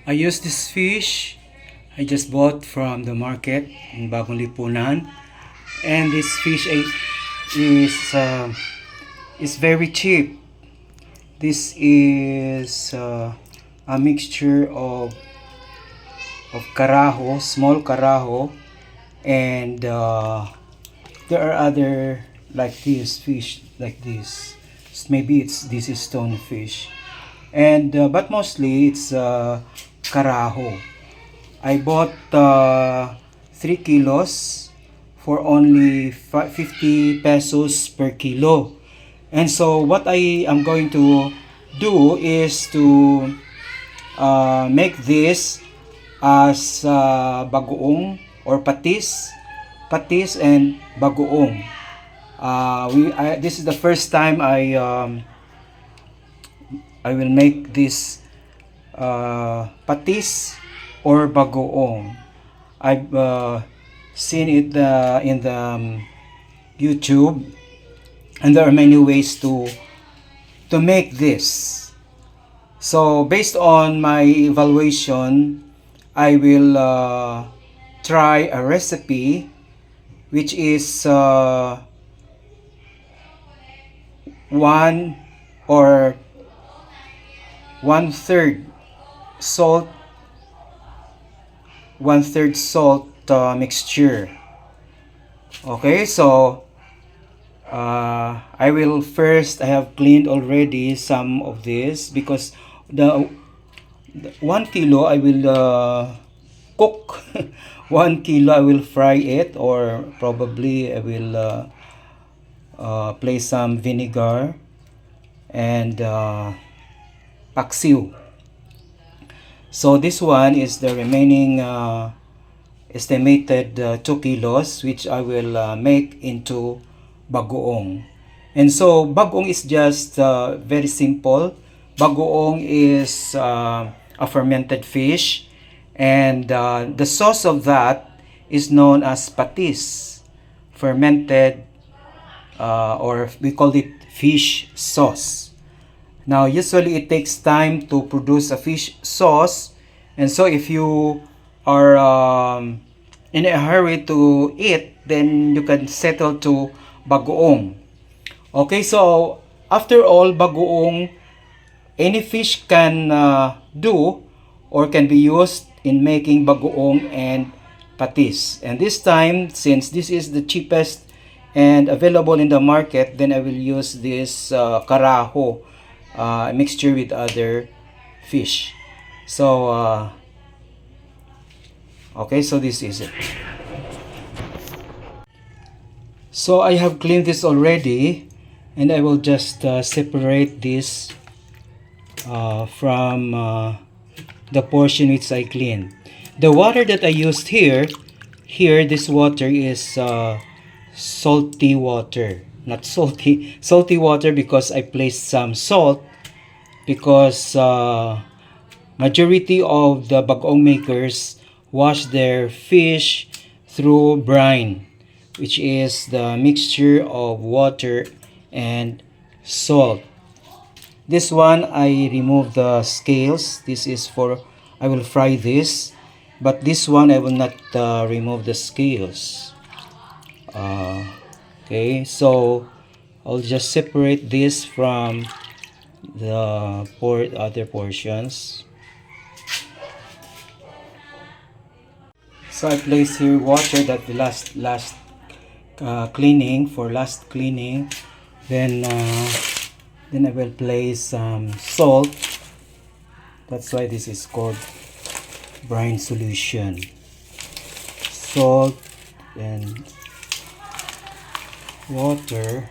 I use this fish I just bought from the market in Bagong Lipunan, and this fish is very cheap. This is a mixture of carajo, small carajo, and there are other like this fish like this. Maybe this is stonefish, and but mostly it's carajo. I bought 3 kilos for only 50 pesos per kilo. And so what I am going to do is to make this as bagoong or patis and bagoong. This is the first time I will make this patis or bagoong. I've seen it in the YouTube, and there are many ways to make this. So based on my evaluation, I will try a recipe which is 1/3 salt, 1/3 salt mixture. Okay, so I have cleaned already some of this because the 1 kilo I will cook. 1 kilo I will fry it, or probably I will place some vinegar and paksiw. So this one is the remaining estimated 2 kilos, which I will make into bagoong. And so bagoong is just very simple. Bagoong is a fermented fish, and the sauce of that is known as patis, fermented, or we call it fish sauce. Now usually it takes time to produce a fish sauce, and so if you are in a hurry to eat, then you can settle to bagoong. Okay, so after all, bagoong, any fish can do or can be used in making bagoong and patis. And this time, since this is the cheapest and available in the market, then I will use this carajo mixture with other fish. So okay, so this is it. So I have cleaned this already, and I will just separate this from the portion which I cleaned. The water that I used here, this water is salty water. Not salty water because I placed some salt, because majority of the bagoong makers wash their fish through brine, which is the mixture of water and salt. This one I remove the scales. This is for, I will fry this, but this one I will not remove the scales. Okay, so I'll just separate this from the other portions. So I place here water that the last cleaning, for last cleaning. Then I will place some salt. That's why this is called brine solution. Salt and water.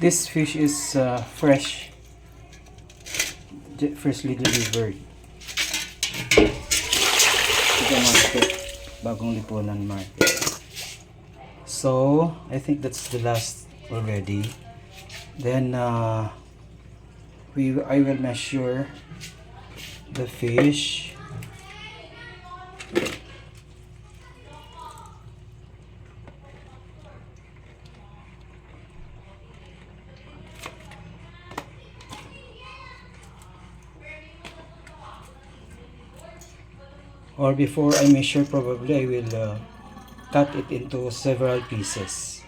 This fish is freshly delivered to the market, bagong lipunan market. So I think that's the last already. Then I will measure the fish. Or before I measure, probably I will cut it into several pieces.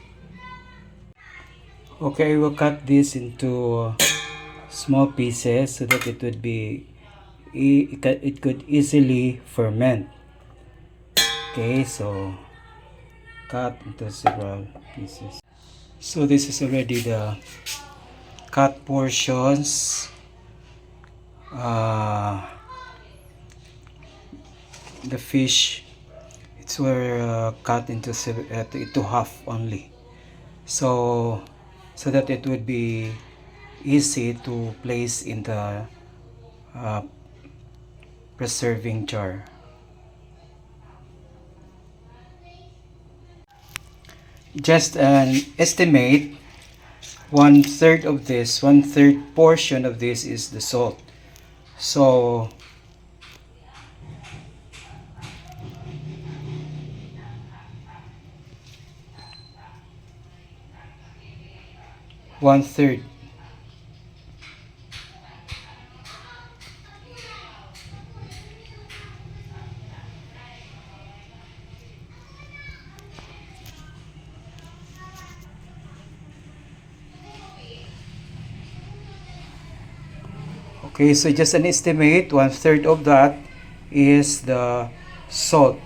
Okay, I will cut this into small pieces so that it would be it could easily ferment. Okay, so cut into several pieces. So this is already the cut portions. The fish, it's were cut into half only, so that it would be easy to place in the preserving jar. Just an estimate, one third portion of this is the salt. So one third. Okay, so just an estimate, one third of that is the salt.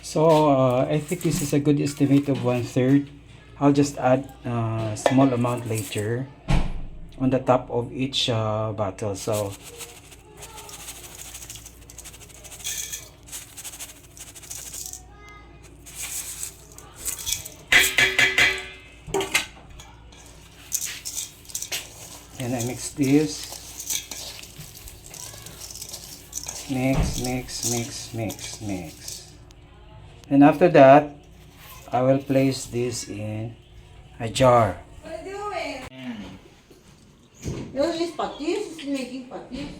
So I think this is a good estimate of one third. I'll just add a small amount later on the top of each bottle. So and I mix this. Mix. And after that, I will place this in a jar. What are you doing? You're just patis? Making patis?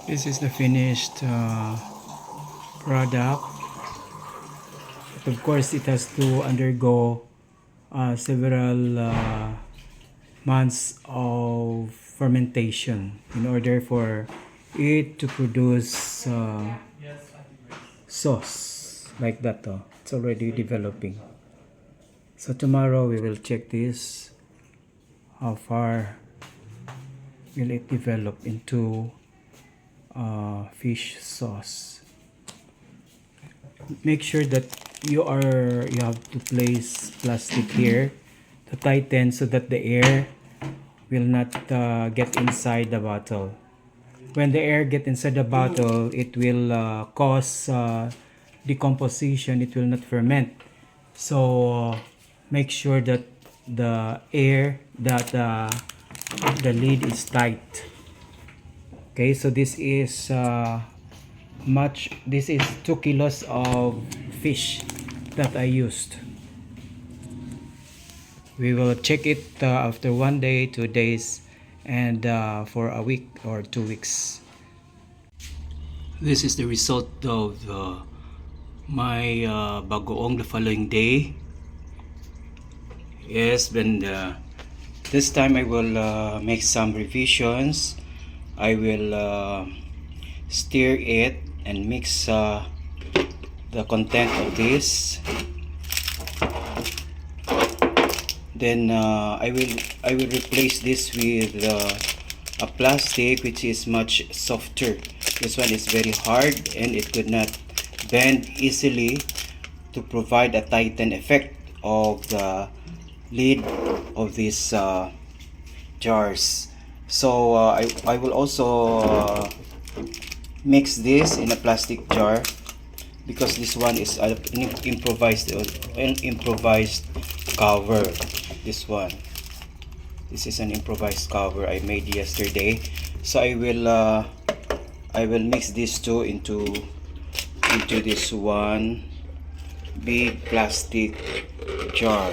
This is the finished product. But of course, it has to undergo several months of fermentation in order for it to produce sauce like that. It's already developing. So tomorrow we will check this, how far will it develop into fish sauce. Make sure that you have to place plastic here to tighten so that the air will not get inside the bottle. When the air get inside the bottle, it will cause decomposition. It will not ferment. So make sure that the lid is tight. Okay, so this is 2 kilos of fish that I used. We will check it after 1 day, 2 days, and for a week or 2 weeks. This is the result of my bagoong the following day. Yes, then this time I will make some revisions. I will stir it and mix the content of this. Then I will replace this with a plastic which is much softer. This one is very hard and it could not bend easily to provide a tighten effect of the lid of these jars. So I will also mix this in a plastic jar because this one is an improvised cover. This is an improvised cover I made yesterday. So I will mix these two into this one big plastic jar,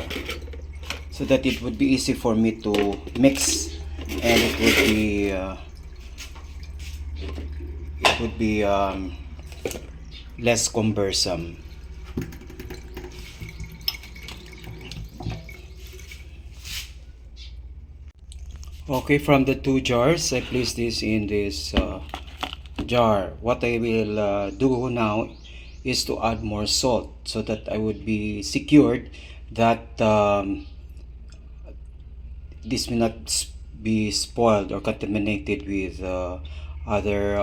so that it would be easy for me to mix, and it would be less cumbersome. Okay, from the two jars, I place this in this jar. What I will do now is to add more salt, so that I would be secured that this will not be spoiled or contaminated with other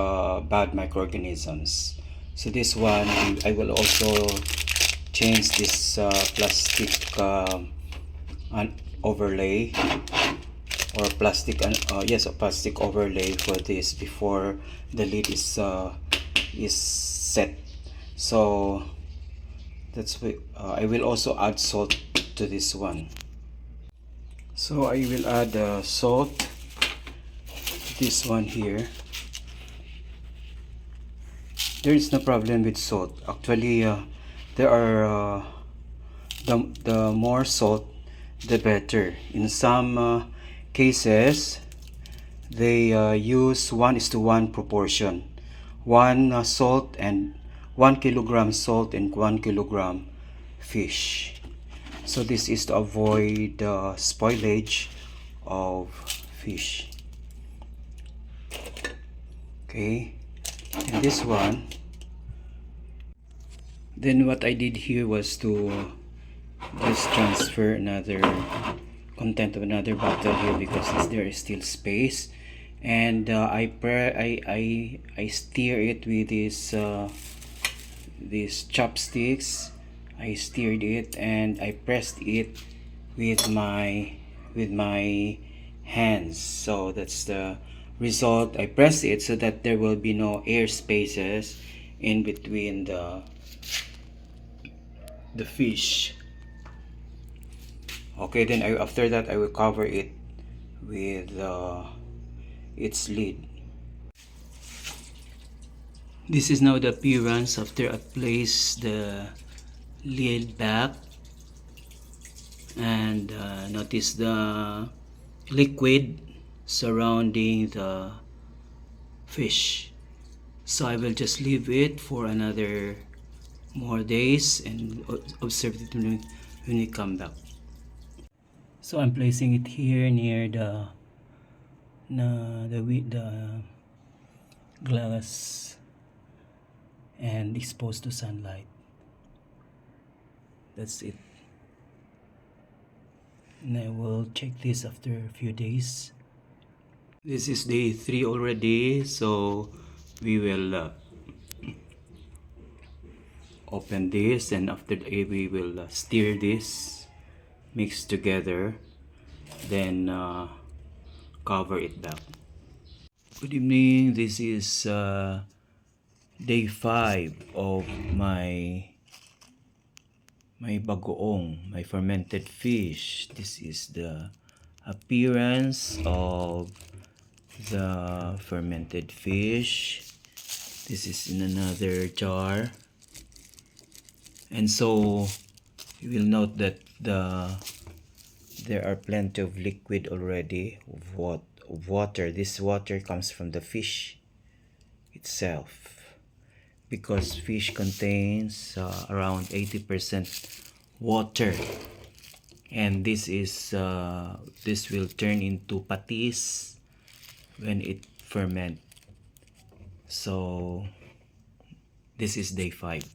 bad microorganisms. So this one, I will also change this plastic overlay, or plastic yes, a plastic overlay for this before the lid is set. So that's why I will also add salt to this one. So I will add salt, this one here. There is no problem with salt. Actually, there are the more salt, the better. In some cases, they use 1:1 proportion. 1 kilogram salt and 1 kilogram fish. So this is to avoid spoilage of fish. Okay, and this one, then what I did here was to just transfer another content of another bottle here, because there is still space, and I stir it with these chopsticks. I stirred it and I pressed it with my hands. So that's the result. I press it so that there will be no air spaces in between the fish. Okay, then after that I will cover it with its lid. This is now the appearance after I place the lid back, and notice the liquid surrounding the fish. So I will just leave it for another more days and observe it when we come back. So I'm placing it here near the glass and exposed to sunlight. That's it. And I will check this after a few days. This is day 3 already, so we will open this, and after we will stir this, mix together, then cover it back. Good evening. This is day 5 of my bagoong, my fermented fish. This is the appearance of the fermented fish. This is in another jar, and so you will note that there are plenty of liquid already of water. This water comes from the fish itself, because fish contains around 80% water, and this will turn into patis when it ferment. So this is day 5.